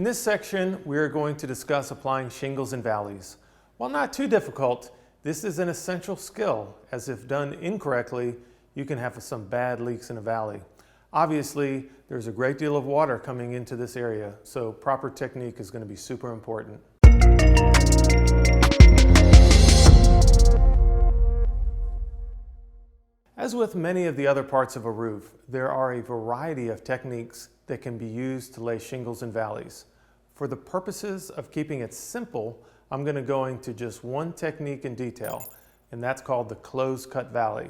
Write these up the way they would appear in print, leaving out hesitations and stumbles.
In this section, we are going to discuss applying shingles in valleys. While not too difficult, this is an essential skill, as if done incorrectly, you can have some bad leaks in a valley. Obviously, there's a great deal of water coming into this area, so proper technique is going to be super important. As with many of the other parts of a roof, there are a variety of techniques that can be used to lay shingles in valleys. For the purposes of keeping it simple, I'm going to go into just one technique in detail, and that's called the close-cut valley.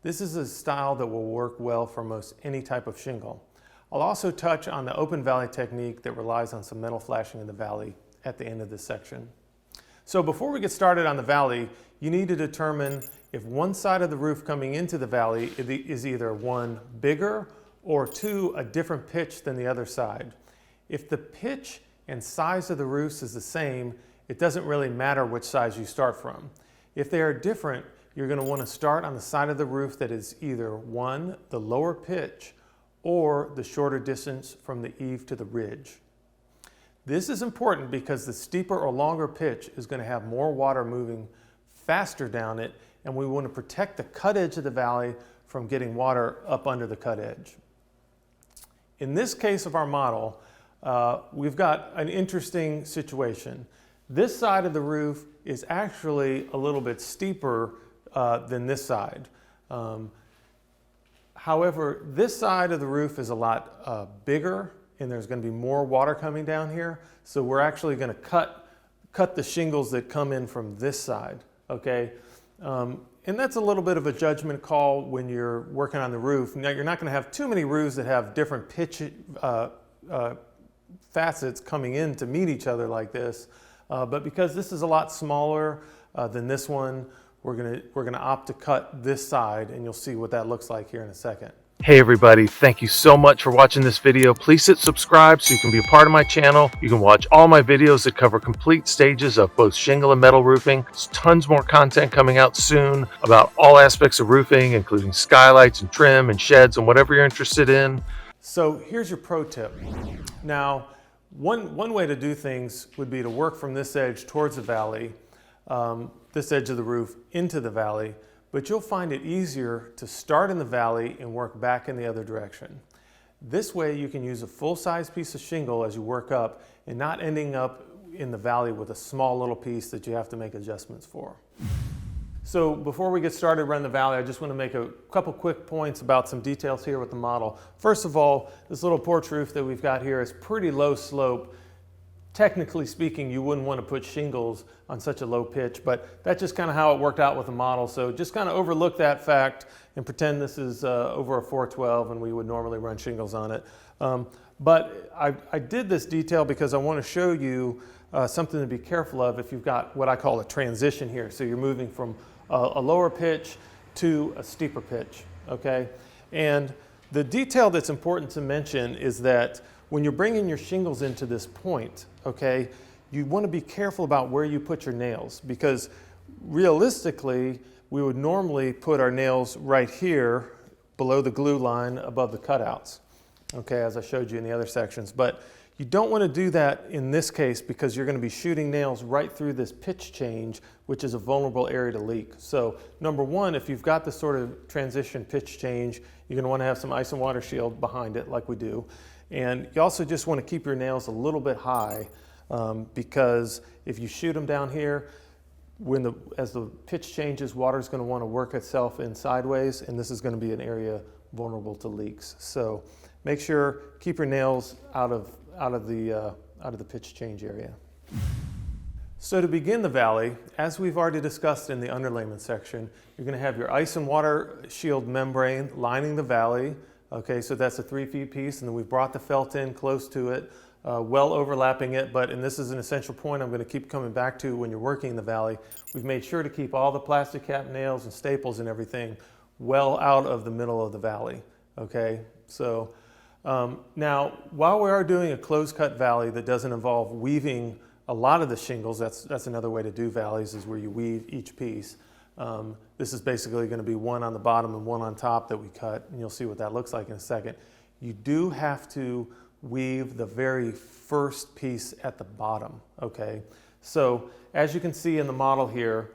This is a style that will work well for most any type of shingle. I'll also touch on the open valley technique that relies on some metal flashing in the valley at the end of this section. So before we get started on the valley, you need to determine if one side of the roof coming into the valley is either one, bigger, or two, a different pitch than the other side. If the pitch and size of the roofs is the same, it doesn't really matter which size you start from. If they are different, you're going to want to start on the side of the roof that is either one, the lower pitch, or the shorter distance from the eave to the ridge. This is important because the steeper or longer pitch is going to have more water moving faster down it, and we want to protect the cut edge of the valley from getting water up under the cut edge. In this case of our model, we've got an interesting situation. This side of the roof is actually a little bit steeper than this side. However, this side of the roof is a lot bigger, and there's going to be more water coming down here. So we're actually going to cut the shingles that come in from this side, okay? And that's a little bit of a judgment call when you're working on the roof. Now, you're not going to have too many roofs that have different pitch facets coming in to meet each other like this. But because this is a lot smaller than this one, we're gonna opt to cut this side, and you'll see what that looks like here in a second. Hey everybody, thank you so much for watching this video. Please hit subscribe so you can be a part of my channel. You can watch all my videos that cover complete stages of both shingle and metal roofing. There's tons more content coming out soon about all aspects of roofing, including skylights and trim and sheds and whatever you're interested in. So here's your pro tip. Now, one way to do things would be to work from this edge towards the valley, this edge of the roof into the valley, but you'll find it easier to start in the valley and work back in the other direction. This way you can use a full-size piece of shingle as you work up and not ending up in the valley with a small little piece that you have to make adjustments for. So before we get started around the valley, I just want to make a couple quick points about some details here with the model. First of all, this little porch roof that we've got here is pretty low slope. Technically speaking, you wouldn't want to put shingles on such a low pitch, but that's just kind of how it worked out with the model. So just kind of overlook that fact and pretend this is over a 412 and we would normally run shingles on it. But I did this detail because I want to show you something to be careful of if you've got what I call a transition here. So you're moving from a lower pitch to a steeper pitch, okay? And the detail that's important to mention is that when you're bringing your shingles into this point, okay, you want to be careful about where you put your nails, because realistically, we would normally put our nails right here below the glue line above the cutouts, okay, as I showed you in the other sections. But you don't want to do that in this case because you're going to be shooting nails right through this pitch change, which is a vulnerable area to leak. So number one, if you've got this sort of transition pitch change, you're going to want to have some ice and water shield behind it like we do. And you also just want to keep your nails a little bit high because if you shoot them down here, as the pitch changes, water is going to want to work itself in sideways, and this is going to be an area vulnerable to leaks. So make sure, keep your nails out of the pitch change area. So to begin the valley, as we've already discussed in the underlayment section, you're going to have your ice and water shield membrane lining the valley. Okay, so that's a 3 feet piece, and then we've brought the felt in close to it, well overlapping it, and this is an essential point I'm going to keep coming back to when you're working in the valley. We've made sure to keep all the plastic cap nails and staples and everything well out of the middle of the valley, okay? So now, while we are doing a close cut valley that doesn't involve weaving a lot of the shingles, that's another way to do valleys, is where you weave each piece. This is basically going to be one on the bottom and one on top that we cut, and you'll see what that looks like in a second. You do have to weave the very first piece at the bottom, okay? So as you can see in the model here,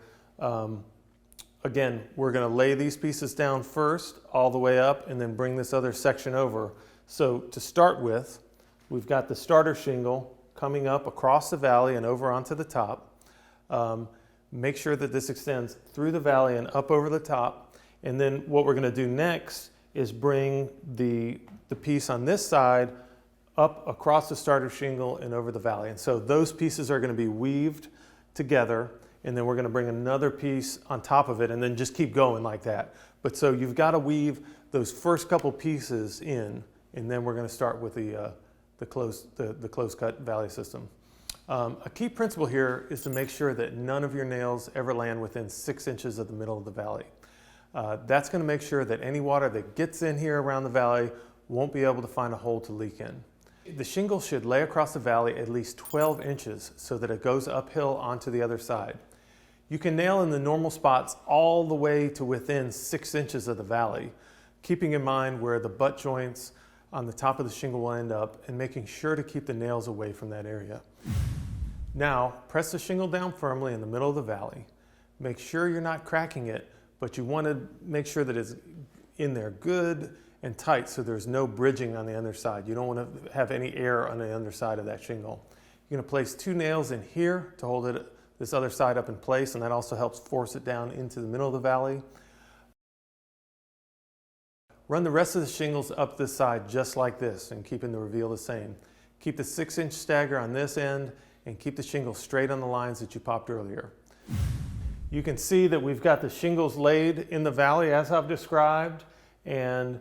again, we're gonna lay these pieces down first, all the way up, and then bring this other section over. So to start with, we've got the starter shingle coming up across the valley and over onto the top. Make sure that this extends through the valley and up over the top. And then what we're gonna do next is bring the piece on this side up across the starter shingle and over the valley. And so those pieces are gonna be weaved together, and then we're gonna bring another piece on top of it and then just keep going like that. But so you've gotta weave those first couple pieces in, and then we're gonna start with the closed cut valley system. A key principle here is to make sure that none of your nails ever land within 6 inches of the middle of the valley. That's gonna make sure that any water that gets in here around the valley won't be able to find a hole to leak in. The shingle should lay across the valley at least 12 inches so that it goes uphill onto the other side. You can nail in the normal spots all the way to within 6 inches of the valley, keeping in mind where the butt joints on the top of the shingle will end up and making sure to keep the nails away from that area. Now, press the shingle down firmly in the middle of the valley. Make sure you're not cracking it, but you want to make sure that it's in there good and tight so there's no bridging on the underside. You don't want to have any air on the underside of that shingle. You're going to place 2 nails in here to hold this other side up in place, and that also helps force it down into the middle of the valley. Run the rest of the shingles up this side just like this and keeping the reveal the same. Keep the 6-inch stagger on this end and keep the shingles straight on the lines that you popped earlier. You can see that we've got the shingles laid in the valley as I've described, and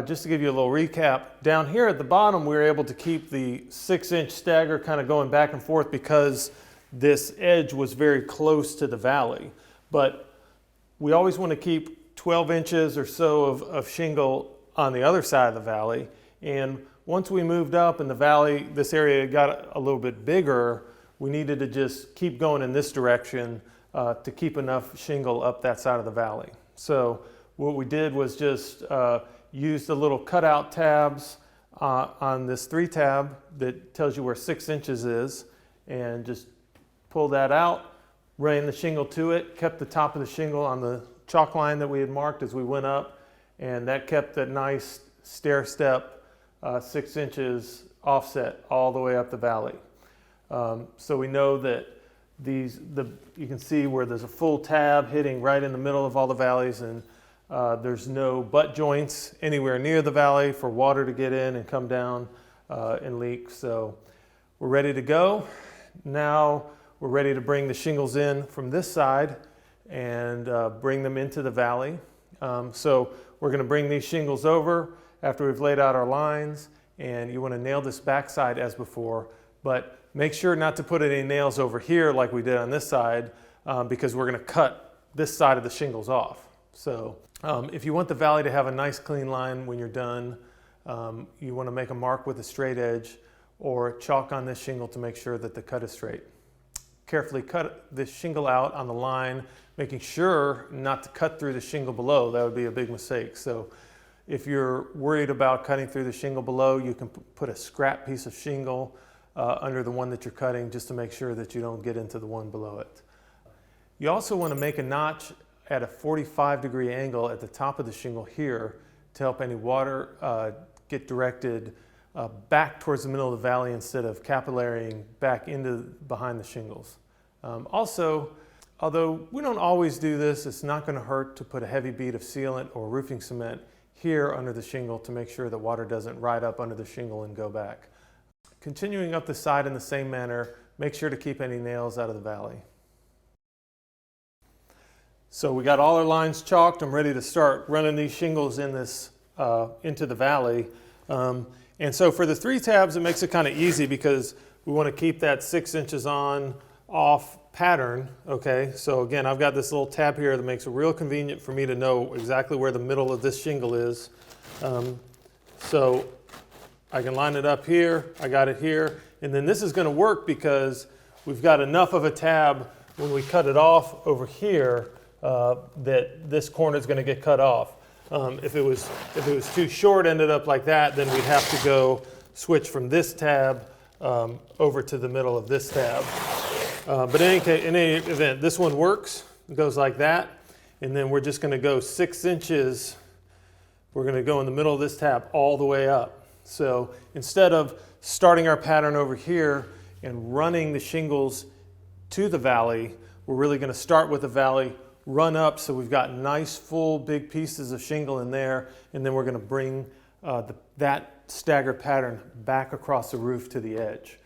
just to give you a little recap, down here at the bottom we were able to keep the 6-inch stagger kind of going back and forth because this edge was very close to the valley. But we always want to keep 12 inches or so of shingle on the other side of the valley, and once we moved up in the valley, this area got a little bit bigger, we needed to just keep going in this direction to keep enough shingle up that side of the valley. So what we did was just use the little cutout tabs on this 3 tab that tells you where 6 inches is, and just pull that out, ran the shingle to it, kept the top of the shingle on the chalk line that we had marked as we went up, and that kept that nice stair step 6 inches offset all the way up the valley. So we know that you can see where there's a full tab hitting right in the middle of all the valleys, and there's no butt joints anywhere near the valley for water to get in and come down and leak. So we're ready to go. Now we're ready to bring the shingles in from this side and bring them into the valley. So we're going to bring these shingles over after we've laid out our lines, and you want to nail this back side as before, but make sure not to put any nails over here like we did on this side because we're going to cut this side of the shingles off. So if you want the valley to have a nice clean line when you're done, you want to make a mark with a straight edge or chalk on this shingle to make sure that the cut is straight. Carefully cut this shingle out on the line, making sure not to cut through the shingle below. That would be a big mistake. So if you're worried about cutting through the shingle below, you can put a scrap piece of shingle under the one that you're cutting just to make sure that you don't get into the one below it. You also want to make a notch at a 45-degree angle at the top of the shingle here to help any water get directed back towards the middle of the valley instead of capillarying back behind the shingles. Also, although we don't always do this, it's not going to hurt to put a heavy bead of sealant or roofing cement here under the shingle to make sure that water doesn't ride up under the shingle and go back. Continuing up the side in the same manner, make sure to keep any nails out of the valley. So we got all our lines chalked. I'm ready to start running these shingles in this into the valley. And so for the 3 tabs, it makes it kind of easy because we want to keep that 6 inches on, off pattern, okay? So again, I've got this little tab here that makes it real convenient for me to know exactly where the middle of this shingle is. So I can line it up here, I got it here, and then this is going to work because we've got enough of a tab when we cut it off over here that this corner is going to get cut off. If it was too short, ended up like that, then we'd have to go switch from this tab over to the middle of this tab. But in any event, this one works. It goes like that. And then we're just going to go 6 inches. We're going to go in the middle of this tab all the way up. So instead of starting our pattern over here and running the shingles to the valley, we're really going to start with the valley, run up so we've got nice full big pieces of shingle in there, and then we're going to bring that staggered pattern back across the roof to the edge.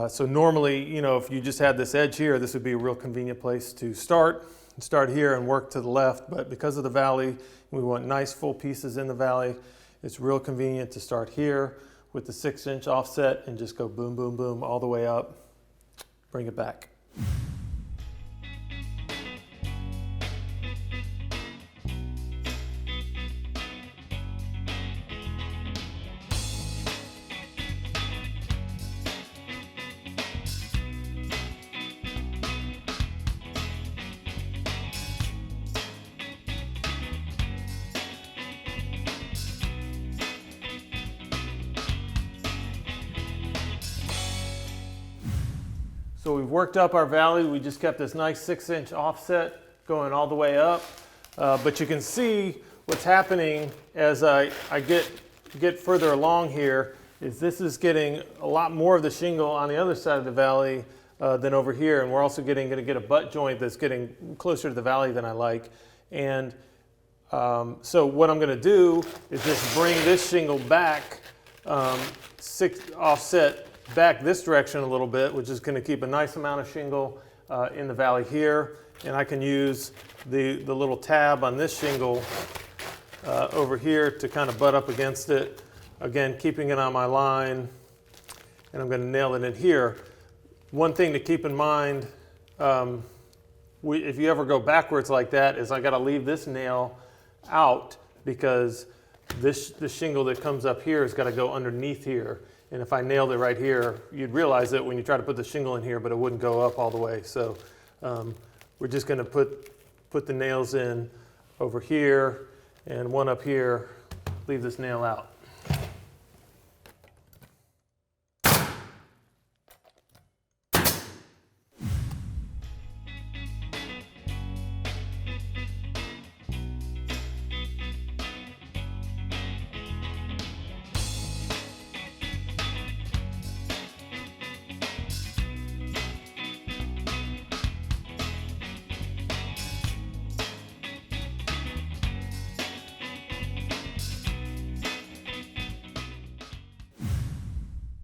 So normally, you know, if you just had this edge here, this would be a real convenient place to start here and work to the left, but because of the valley, we want nice full pieces in the valley. It's real convenient to start here with the 6-inch offset and just go boom, boom, boom all the way up, bring it back. So we've worked up our valley. We just kept this nice 6-inch offset going all the way up. But you can see what's happening as I get further along here is this is getting a lot more of the shingle on the other side of the valley than over here. And we're also going to get a butt joint that's getting closer to the valley than I like. And so what I'm going to do is just bring this shingle back, offset back this direction a little bit, which is going to keep a nice amount of shingle in the valley here. And I can use the little tab on this shingle over here to kind of butt up against it. Again, keeping it on my line, and I'm going to nail it in here. One thing to keep in mind, if you ever go backwards like that, is I got to leave this nail out because the shingle that comes up here has got to go underneath here. And if I nailed it right here, you'd realize it when you try to put the shingle in here, but it wouldn't go up all the way. So we're just going to put the nails in over here and one up here, leave this nail out.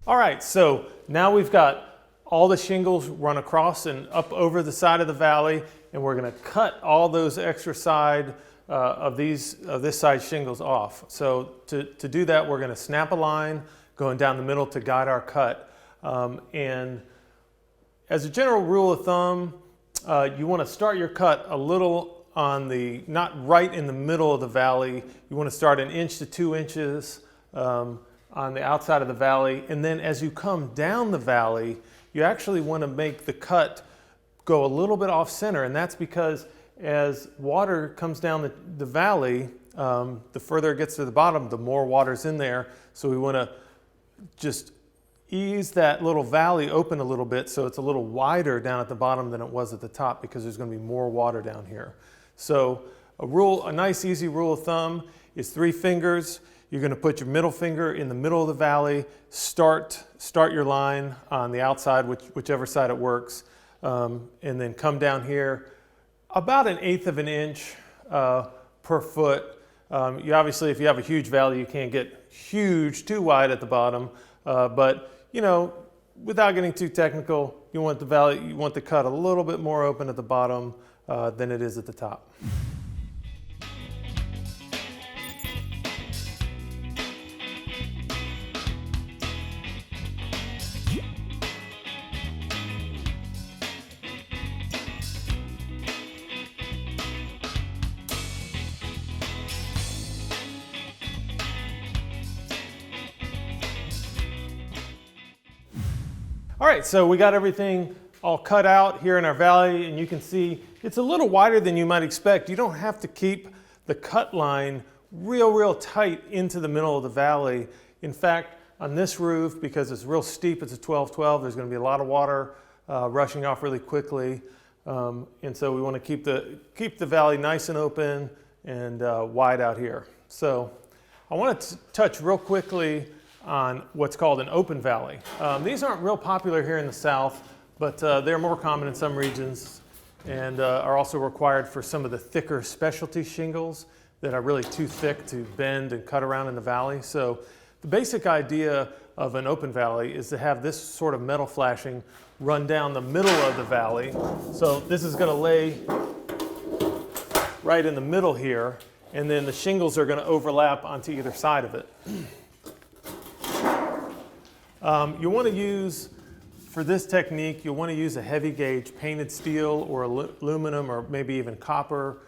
All right, so now we've got all the shingles run across and up over the side of the valley, and we're going to cut all those extra side of this side shingles off. So to do that, we're going to snap a line going down the middle to guide our cut. And as a general rule of thumb, you want to start your cut a little on not right in the middle of the valley. You want to start 1 inch to 2 inches on the outside of the valley, and then as you come down the valley, you actually want to make the cut go a little bit off center, and that's because as water comes down the valley, the further it gets to the bottom, the more water's in there. So we want to just ease that little valley open a little bit so it's a little wider down at the bottom than it was at the top, because there's going to be more water down here. So a nice easy rule of thumb is 3 fingers. You're going to put your middle finger in the middle of the valley, start your line on the outside, whichever side it works, and then come down here about 1/8 of an inch per foot. You obviously, if you have a huge valley, you can't get too wide at the bottom, but you know, without getting too technical, you want the cut a little bit more open at the bottom than it is at the top. All right, so we got everything all cut out here in our valley, and you can see it's a little wider than you might expect. You don't have to keep the cut line real tight into the middle of the valley. In fact, on this roof, because it's real steep, it's a 12-12, there's going to be a lot of water rushing off really quickly. And so we want to keep the valley nice and open and wide out here. So I want to touch real quickly on what's called an open valley. These aren't real popular here in the South, but they're more common in some regions and are also required for some of the thicker specialty shingles that are really too thick to bend and cut around in the valley. So the basic idea of an open valley is to have this sort of metal flashing run down the middle of the valley. So this is going to lay right in the middle here, and then the shingles are going to overlap onto either side of it. You want to use, for this technique, you'll want to use a heavy gauge painted steel or aluminum or maybe even copper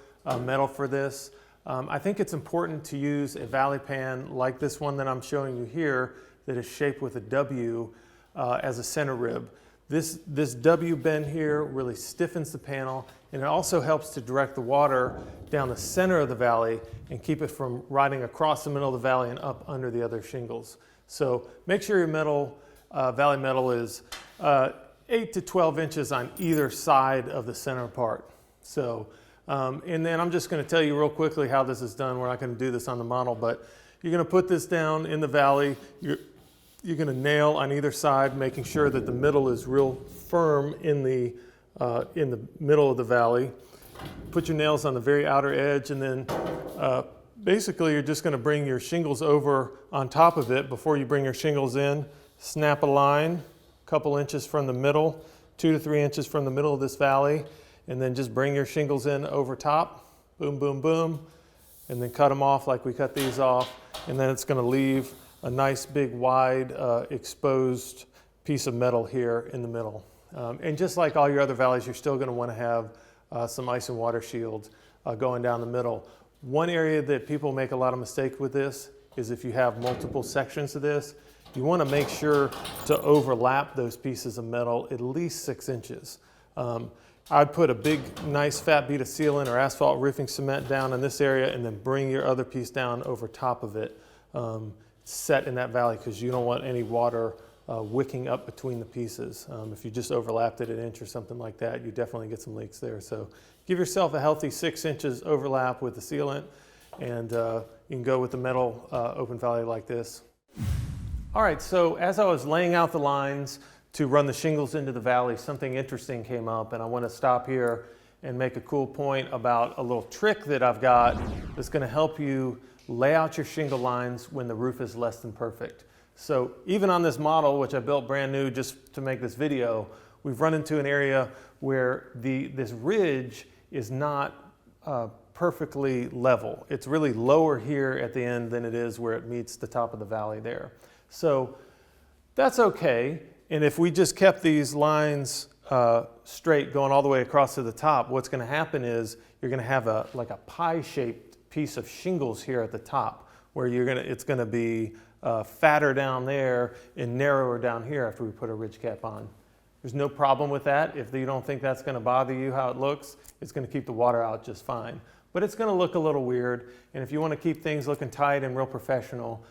metal for this. I think it's important to use a valley pan like this one that I'm showing you here that is shaped with a W as a center rib. This W bend here really stiffens the panel, and it also helps to direct the water down the center of the valley and keep it from riding across the middle of the valley and up under the other shingles. So make sure your metal, valley metal is 8 to 12 inches on either side of the center part. So, and then I'm just going to tell you real quickly how this is done. We're not going to do this on the model, but you're going to put this down in the valley. You're going to nail on either side, making sure that the middle is real firm in the middle of the valley. Put your nails on the very outer edge, and then basically you're just going to bring your shingles over on top of it before you bring your shingles in. Snap a line a couple inches from the middle, 2 to 3 inches from the middle of this valley, and then just bring your shingles in over top. Boom, boom, boom, and then cut them off like we cut these off, and then it's going to leave a nice big wide exposed piece of metal here in the middle. And just like all your other valleys, you're still going to want to have some ice and water shields going down the middle. One area that people make a lot of mistake with this is if you have multiple sections of this, you want to make sure to overlap those pieces of metal at least 6 inches. I'd put a big, nice fat bead of sealant or asphalt roofing cement down in this area and then bring your other piece down over top of it, set in that valley, because you don't want any water wicking up between the pieces. If you just overlapped it an inch or something like that, you definitely get some leaks there. So give yourself a healthy 6 inches overlap with the sealant, and you can go with the metal open valley like this. All right, so as I was laying out the lines to run the shingles into the valley, something interesting came up, and I want to stop here and make a cool point about a little trick that I've got that's going to help you lay out your shingle lines when the roof is less than perfect. So even on this model, which I built brand new just to make this video, we've run into an area where this ridge is not perfectly level. It's really lower here at the end than it is where it meets the top of the valley there. So that's okay. And if we just kept these lines straight going all the way across to the top, what's going to happen is you're going to have like a pie-shaped piece of shingles here at the top, where it's going to be fatter down there and narrower down here after we put a ridge cap on. There's no problem with that. If you don't think that's going to bother you how it looks, it's going to keep the water out just fine. But it's going to look a little weird, and if you want to keep things looking tight and real professional,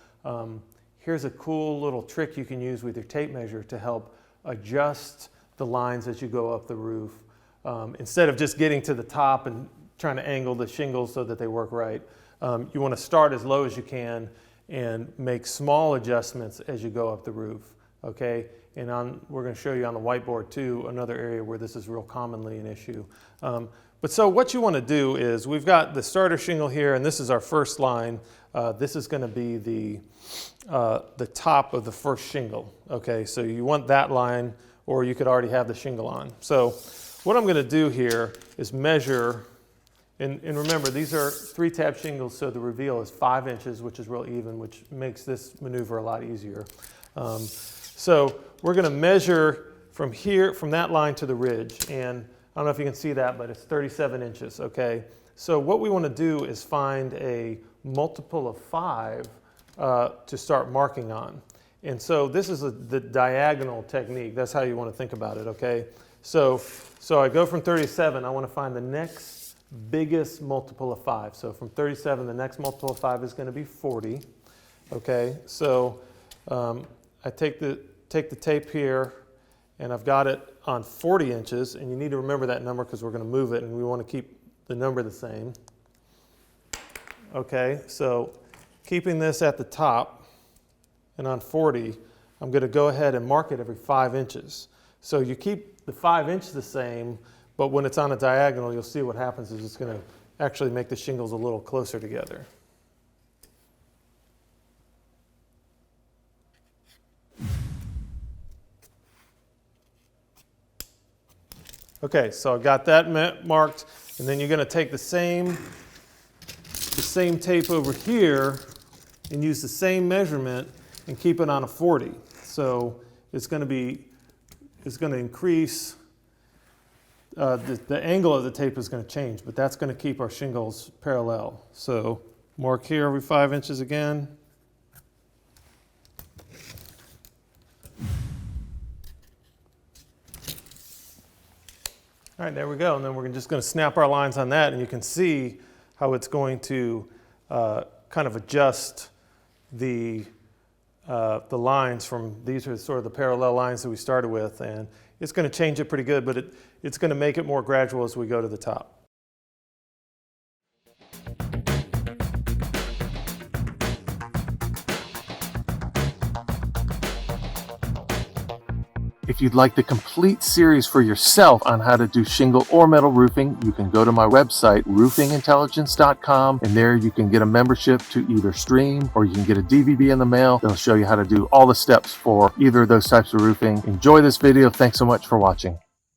here's a cool little trick you can use with your tape measure to help adjust the lines as you go up the roof. Instead of just getting to the top and trying to angle the shingles so that they work right, you want to start as low as you can and make small adjustments as you go up the roof, okay? And we're going to show you on the whiteboard too, another area where this is real commonly an issue. But so what you want to do is, we've got the starter shingle here, and this is our first line. This is going to be the top of the first shingle, okay? So you want that line, or you could already have the shingle on. So what I'm going to do here is measure, and remember, these are 3-tab shingles, so the reveal is 5 inches, which is real even, which makes this maneuver a lot easier. So we're going to measure from here, from that line to the ridge, and I don't know if you can see that, but it's 37 inches, okay? So what we want to do is find a multiple of 5 to start marking on. And so this is the diagonal technique. That's how you want to think about it, okay? So I go from 37, I want to find the next biggest multiple of 5. So from 37, the next multiple of 5 is going to be 40, okay? So I take the tape here, and I've got it on 40 inches, and you need to remember that number because we're going to move it, and we want to keep the number the same. Okay, so keeping this at the top and on 40, I'm going to go ahead and mark it every 5 inches. So you keep the 5 inch the same, but when it's on a diagonal, you'll see what happens is it's going to actually make the shingles a little closer together. Okay, so I've got that marked, and then you're going to take the same tape over here and use the same measurement and keep it on a 40. So it's going to increase, the angle of the tape is going to change, but that's going to keep our shingles parallel. So mark here every 5 inches again. All right, there we go. And then we're just going to snap our lines on that, and you can see how it's going to kind of adjust the lines from, these are sort of the parallel lines that we started with, and it's going to change it pretty good, but it's going to make it more gradual as we go to the top. If you'd like the complete series for yourself on how to do shingle or metal roofing, you can go to my website, RoofingIntelligence.com, and there you can get a membership to either stream or you can get a DVD in the mail. They'll show you how to do all the steps for either of those types of roofing. Enjoy this video. Thanks so much for watching.